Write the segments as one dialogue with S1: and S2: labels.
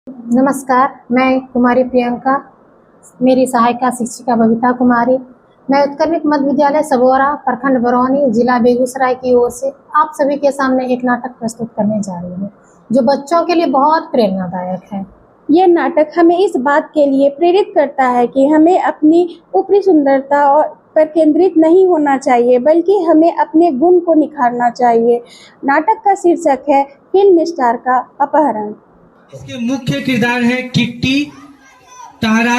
S1: नमस्कार, मैं कुमारी प्रियंका, मेरी सहायिका शिक्षिका बबीता कुमारी। मैं उत्क्रमित मध्य विद्यालय सबौरा, प्रखंड बरौनी, जिला बेगूसराय की ओर से आप सभी के सामने एक नाटक प्रस्तुत करने जा रही हूँ, जो बच्चों के लिए बहुत प्रेरणादायक है।
S2: ये नाटक हमें इस बात के लिए प्रेरित करता है कि हमें अपनी ऊपरी सुंदरता और पर केंद्रित नहीं होना चाहिए, बल्कि हमें अपने गुण को निखारना चाहिए। नाटक का शीर्षक है फिल्म स्टार का अपहरण।
S3: इसके मुख्य किरदार है किट्टी, तारा,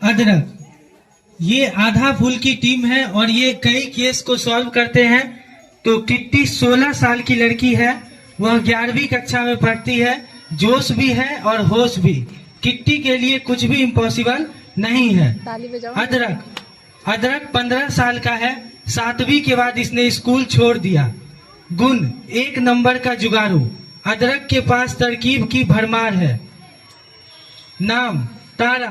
S3: अदरक। ये आधा फूल की टीम है और ये कई केस को सॉल्व करते हैं। तो किट्टी 16 साल की लड़की है, वह 11वीं कक्षा में पढ़ती है, जोश भी है और होश भी। किट्टी के लिए कुछ भी इम्पॉसिबल नहीं है। अदरक 15 साल का है, 7वीं के बाद इसने स्कूल छोड़ दिया। गुण 1 नंबर का जुगाड़ू। अदरक के पास तरकीब की भरमार है। नाम तारा,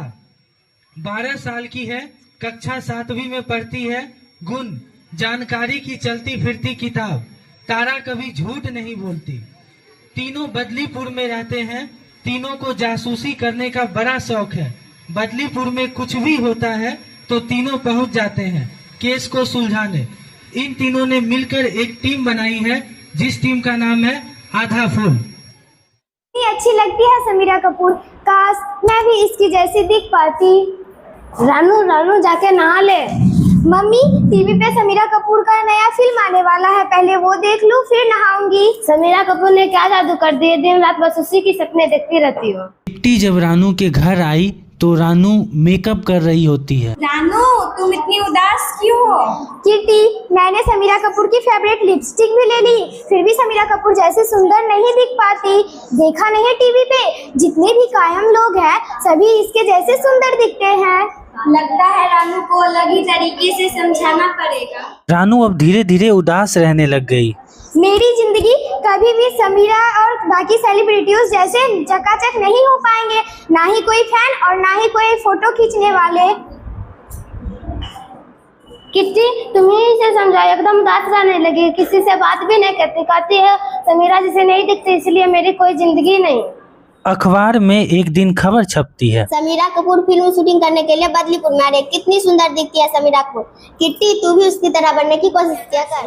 S3: 12 साल की है, कक्षा 7वीं में पढ़ती है। गुण जानकारी की चलती फिरती किताब। तारा कभी झूठ नहीं बोलती। तीनों बदलीपुर में रहते हैं। तीनों को जासूसी करने का बड़ा शौक है। बदलीपुर में कुछ भी होता है तो तीनों पहुंच जाते हैं केस को सुलझाने। इन तीनों ने मिलकर एक टीम बनाई है, जिस टीम का नाम है आधा फूल।
S4: अच्छी लगती है समीरा कपूर, काश मैं भी इसकी जैसी दिख पाती। रानू जाके नहा ले। मम्मी, टीवी पे समीरा कपूर का नया फिल्म आने वाला है, पहले वो देख लूं फिर नहाऊंगी। समीरा कपूर ने क्या जादू कर दिए, दिन रात बस उसी की सपने देखती रहती हो।
S3: किट्टी जब रानू के घर आई तो रानू मेकअप कर रही होती है।
S4: रानू, तुम इतनी उदास क्यों हो? किट्टी, मैंने समीरा कपूर की फेवरेट लिपस्टिक भी ले ली, फिर भी समीरा कपूर जैसे सुंदर नहीं दिख पाती। देखा नहीं टीवी पे, जितने भी कायम लोग हैं सभी इसके जैसे सुंदर दिखते हैं। लगता है रानू को अलग ही तरीके से समझाना पड़ेगा।
S3: रानू अब धीरे धीरे उदास रहने लग गई।
S4: मेरी जिंदगी कभी भी समीरा और बाकी सेलिब्रिटीज जैसे चकाचक नहीं हो पाएंगे, ना ही कोई फैन और ना ही कोई फोटो खींचने वाले। किट्टी, तुम्हें इसे समझाओ, एकदम उदास रहने लगी, किसी से बात भी नहीं करती, कहती है समीरा जिसे नहीं दिखती इसलिए मेरी कोई जिंदगी नहीं।
S3: अखबार में एक दिन खबर छपती है,
S4: समीरा कपूर फिल्म शूटिंग करने के लिए बदलीपुर में आ रही। कितनी सुंदर दिखती है समीरा कपूर। किट्टी, तू भी उसकी तरह बनने की कोशिश किया कर।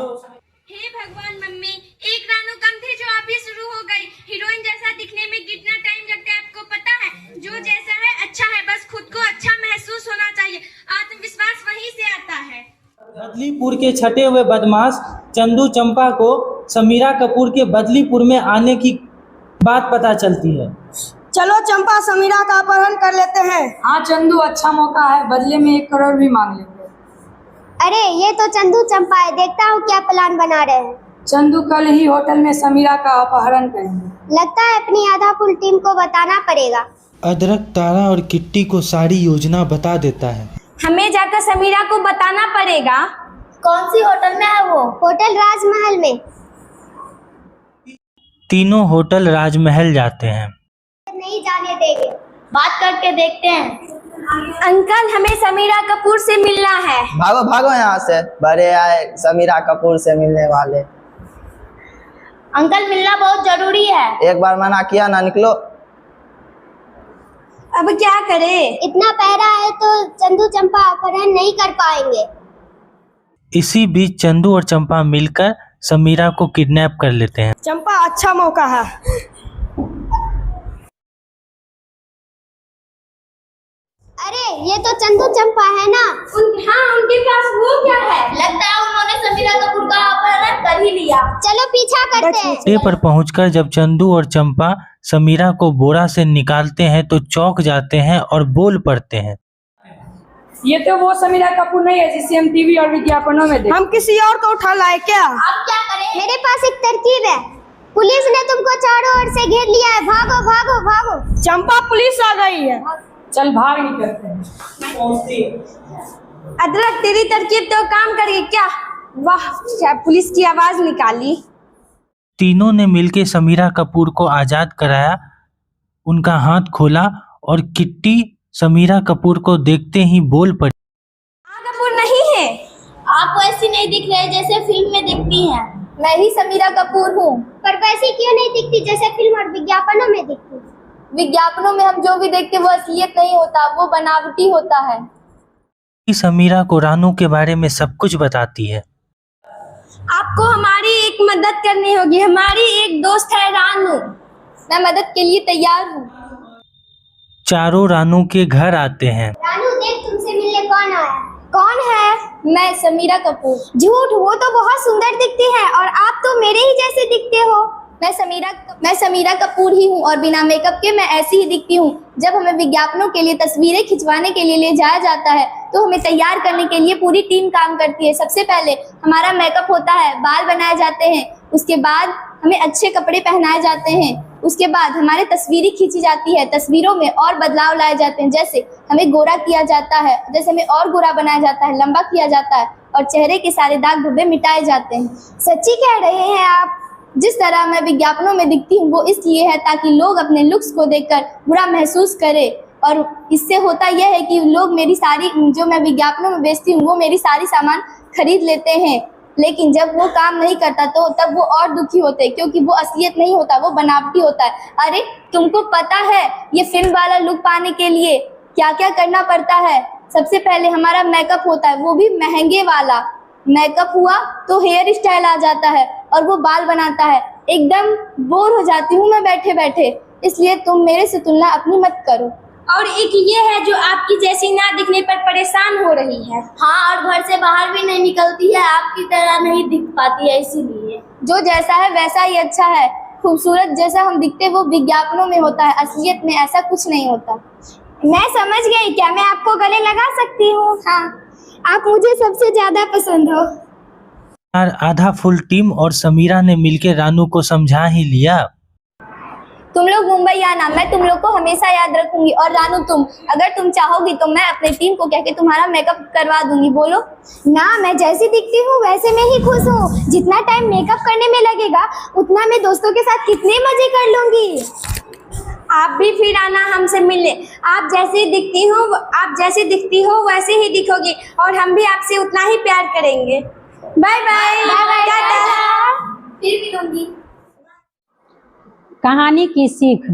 S5: हे भगवान मम्मी, एक रानू कम थी जो आप ही शुरू हो गई। हीरोइन जैसा दिखने में कितना टाइम लगता है आपको पता है? जो जैसा है अच्छा है, बस खुद को अच्छा महसूस होना चाहिए। आत्मविश्वास वहीं से आता है।
S3: बदलीपुर के छटे हुए बदमाश चंदू चंपा को समीरा कपूर के बदलीपुर में आने की बात पता चलती है।
S6: चलो चंपा, समीरा का अपहरण कर लेते हैं। हाँ चंदू, अच्छा मौका है, बदले में 1 करोड़ भी मांग लेंगे।
S4: अरे ये तो चंदू चंपा है, देखता हूँ क्या प्लान बना रहे हैं।
S6: चंदू कल ही होटल में समीरा का अपहरण करेंगे।
S4: लगता है अपनी आधा फुल टीम को बताना पड़ेगा।
S3: अदरक तारा और किट्टी को सारी योजना बता देता है।
S5: हमें जाकर समीरा को बताना पड़ेगा।
S4: कौन सी होटल में है वो? होटल राजमहल में।
S3: तीनों होटल राजमहल जाते हैं।
S4: नहीं जाने देंगे, बात करके देखते हैं।
S5: अंकल, हमें समीरा कपूर से मिलना है।
S7: भागो भागो यहाँ से, बड़े आए समीरा कपूर से मिलने वाले।
S4: अंकल, मिलना बहुत जरूरी है।
S7: एक बार मना किया ना, निकलो।
S5: अब क्या करें?
S4: इतना पहरा है तो चंदू चंपा अपहरण नहीं कर पाएंगे।
S3: इसी बीच चंदू और चंपा मिलकर समीरा को किडनैप कर लेते हैं।
S6: चंपा, अच्छा मौका है।
S4: अरे ये तो चंदू चंपा है ना?
S5: हाँ, उनके पास वो क्या है?
S4: लगता है उन्होंने समीरा कपूर का अपहरण कर ही लिया। चलो पीछा करते हैं।
S3: अड्डे पर पहुंचकर जब चंदू और चंपा समीरा को बोरा से निकालते हैं तो चौंक जाते हैं और बोल पड़ते हैं,
S6: ये तो वो समीरा कपूर नहीं है जिसे हम टीवी और विज्ञापनों में देखते। हम किसी और को उठा लाए क्या?
S4: अब क्या करें? मेरे पास एक तरकीब है। पुलिस ने तुमको चारों ओर से घेर लिया है, भागो भागो भागो।
S6: चंपा, पुलिस आ गई है। चल भाग निकलते हैं।
S5: अदरक, तेरी तरकीब तो काम कर गई क्या? वाह, क्या पुलिस की आवाज निकाली।
S3: तीनों ने मिलकर समीरा कपूर को आजाद कराया, उनका हाथ खोला और किट्टी समीरा कपूर को देखते ही बोल पड़ी,
S5: कपूर नहीं है।
S4: आप वैसी नहीं दिख रहे जैसे फिल्म में दिखती हैं। मैं ही समीरा कपूर हूँ। पर वैसी क्यों नहीं दिखती जैसे फिल्म और विज्ञापनों में दिखती? विज्ञापनों में हम जो भी देखते हैं वो असलियत नहीं होता, वो बनावटी होता है।
S3: समीरा को रानू के बारे में सब कुछ बताती है।
S4: आपको हमारी एक मदद करनी होगी। हमारी एक दोस्त है रानू, मैं मदद के लिए तैयार हूँ।
S3: चारों रानू के घर आते हैं।
S4: रानू देख, तुमसे मिलने कौन आया? कौन है? मैं समीरा कपूर। झूठ, वो तो बहुत सुंदर दिखती है और आप तो मेरे ही जैसे दिखते हो। मैं समीरा कपूर ही हूँ और बिना मेकअप के मैं ऐसी ही दिखती हूँ। जब हमें विज्ञापनों के लिए तस्वीरें खिंचवाने के लिए ले जाया जाता है तो हमें तैयार करने के लिए पूरी टीम काम करती है। सबसे पहले हमारा मेकअप होता है, बाल बनाए जाते हैं, उसके बाद हमें अच्छे कपड़े पहनाए जाते हैं, उसके बाद हमारे तस्वीरें खींची जाती है, तस्वीरों में और बदलाव लाए जाते हैं, जैसे हमें गोरा किया जाता है, जैसे हमें और गोरा बनाया जाता है, लंबा किया जाता है और चेहरे के सारे दाग धब्बे मिटाए जाते हैं। सच्ची कह रहे हैं आप? जिस तरह मैं विज्ञापनों में दिखती हूँ वो इसलिए है ताकि लोग अपने लुक्स को देखकर बुरा महसूस करें, और इससे होता यह है कि लोग मेरी सारी जो मैं विज्ञापनों में बेचती हूँ वो मेरी सारी सामान खरीद लेते हैं, लेकिन जब वो काम नहीं करता तो तब वो और दुखी होते हैं, क्योंकि वो असलियत नहीं होता, वो बनावटी होता है। अरे तुमको पता है ये फिल्म वाला लुक पाने के लिए क्या क्या करना पड़ता है? सबसे पहले हमारा मेकअप होता है, वो भी महंगे वाला। मेकअप हुआ तो हेयर स्टाइल आ जाता है और वो बाल बनाता है। एकदम बोर हो जाती हूँ मैं बैठे बैठे, इसलिए तुम मेरे से तुलना अपनी मत करो।
S5: और एक ये है जो आपकी जैसी ना दिखने पर परेशान हो रही है।
S4: हाँ, और घर से बाहर भी नहीं निकलती है, आपकी तरह नहीं दिख पाती है, इसीलिए। जो जैसा है वैसा ही अच्छा है। खूबसूरत जैसा हम दिखते वो विज्ञापनों में होता है, असलियत में ऐसा कुछ नहीं होता। मैं समझ गई, क्या मैं आपको गले लगा सकती हूँ? हाँ, आप मुझे सबसे ज्यादा पसंद हो।
S3: आधा फुल टीम और समीरा ने मिलकर रानू को समझा ही लिया।
S4: तुम लोग मुंबई आना, मैं तुम लोग को हमेशा याद रखूंगी। और रानू, अगर तुम चाहोगी तो मैं अपनी टीम को कह के तुम्हारा मेकअप करवा दूंगी। बोलो ना, मैं जैसी दिखती हूँ वैसे मैं ही खुश हूँ। जितना टाइम मेकअप करने में लगेगा उतना मैं दोस्तों के साथ कितने मजे कर लूंगी।
S5: आप भी फिर आना हमसे मिलने। आप जैसी दिखती हो वैसे ही दिखोगी और हम भी आपसे उतना ही प्यार करेंगे। Bye bye, tata.
S4: फिर मिलूंगी।
S8: कहानी की सीख।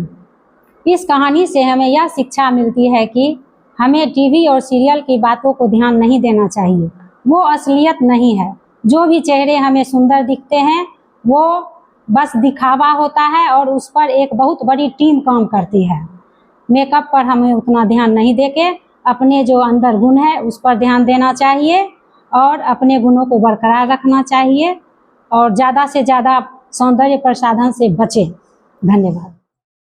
S8: इस कहानी से हमें यह शिक्षा मिलती है कि हमें टीवी और सीरियल की बातों को ध्यान नहीं देना चाहिए, वो असलियत नहीं है। जो भी चेहरे हमें सुंदर दिखते हैं वो बस दिखावा होता है और उस पर एक बहुत बड़ी टीम काम करती है। मेकअप पर हमें उतना ध्यान नहीं देके अपने जो अंदर गुण है उस पर ध्यान देना चाहिए और अपने गुणों को बरकरार रखना चाहिए और ज़्यादा से ज़्यादा सौंदर्य प्रसाधन से बचें। धन्यवाद।